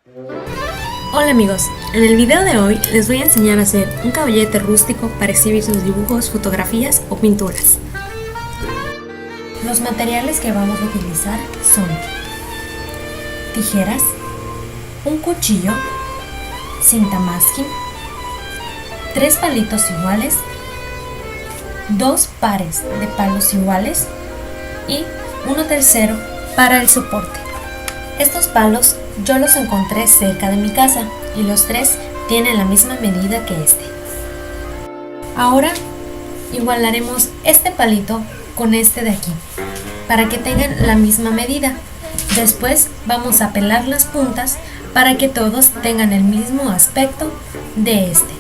Hola amigos, en el video de hoy les voy a enseñar a hacer un caballete rústico para exhibir sus dibujos, fotografías o pinturas. Los materiales que vamos a utilizar son tijeras, un cuchillo, cinta masking, 3 palitos iguales, 2 pares de palos iguales y uno tercero para el soporte. Estos palos yo los encontré cerca de mi casa y los 3 tienen la misma medida que este. Ahora igualaremos este palito con este de aquí para que tengan la misma medida. Después vamos a pelar las puntas para que todos tengan el mismo aspecto de este.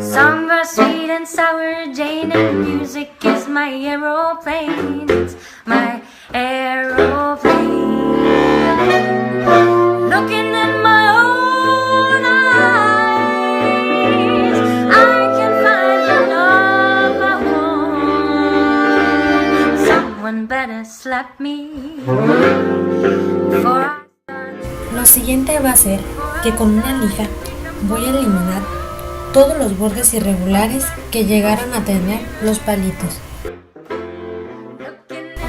Summer sweet and sour Jane and music is my aeroplane. It's my aeroplane. Looking at my own eyes, I can find the love I want. Someone better slap me before I start. Lo siguiente va a ser que con una lija voy a eliminar todos los bordes irregulares que llegaran a tener los palitos.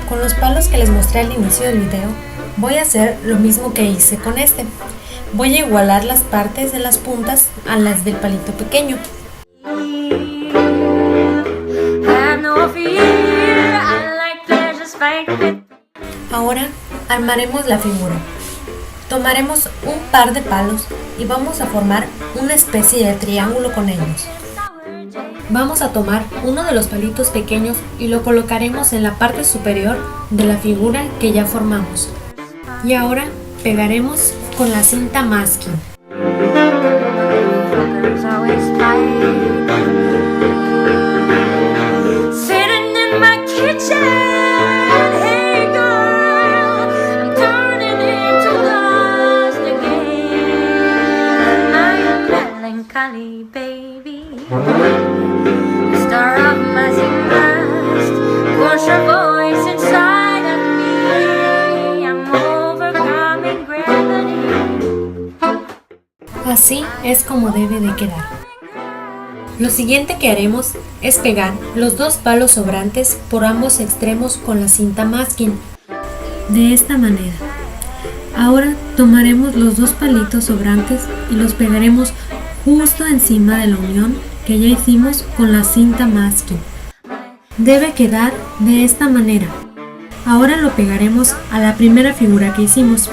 Con los palos que les mostré al inicio del video, voy a hacer lo mismo que hice con este. Voy a igualar las partes de las puntas a las del palito pequeño. Ahora armaremos la figura. Tomaremos un par de palos y vamos a formar una especie de triángulo con ellos. Vamos a tomar uno de los palitos pequeños y lo colocaremos en la parte superior de la figura que ya formamos. Y ahora pegaremos con la cinta masking. Baby, star of magic mast, push your voice inside of me. I'm overcoming gravity. Así es como debe de quedar. Lo siguiente que haremos es pegar los 2 palos sobrantes por ambos extremos con la cinta masking. De esta manera. Ahora tomaremos los 2 palitos sobrantes y los pegaremos justo encima de la unión que ya hicimos con la cinta masking. Debe quedar de esta manera. Ahora lo pegaremos a la primera figura que hicimos.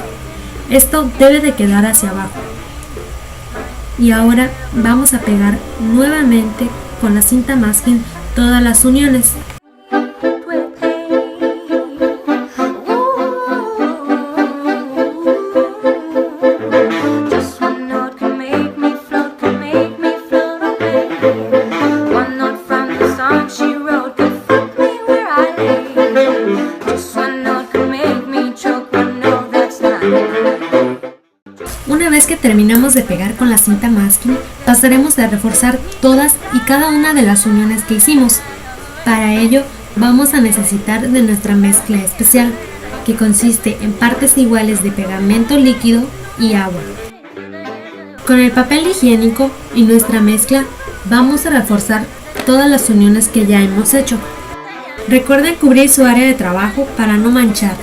Esto debe de quedar hacia abajo. Y ahora vamos a pegar nuevamente con la cinta masking todas las uniones. Una vez que terminamos de pegar con la cinta masking, pasaremos a reforzar todas y cada una de las uniones que hicimos. Para ello vamos a necesitar de nuestra mezcla especial, que consiste en partes iguales de pegamento líquido y agua. Con el papel higiénico y nuestra mezcla vamos a reforzar todas las uniones que ya hemos hecho. Recuerden cubrir su área de trabajo para no manchar.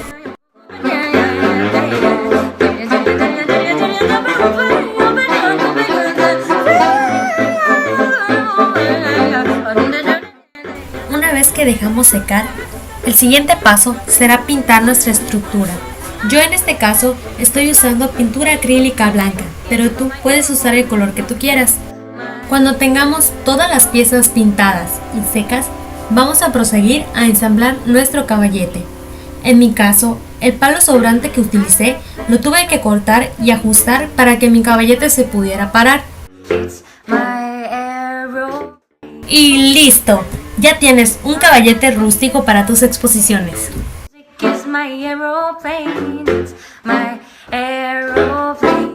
Una vez que dejamos secar, el siguiente paso será pintar nuestra estructura. Yo en este caso estoy usando pintura acrílica blanca, pero tú puedes usar el color que tú quieras. Cuando tengamos todas las piezas pintadas y secas, vamos a proseguir a ensamblar nuestro caballete. En mi caso, el palo sobrante que utilicé lo tuve que cortar y ajustar para que mi caballete se pudiera parar. Y listo, ya tienes un caballete rústico para tus exposiciones. My aeroplane, it's my aeroplane.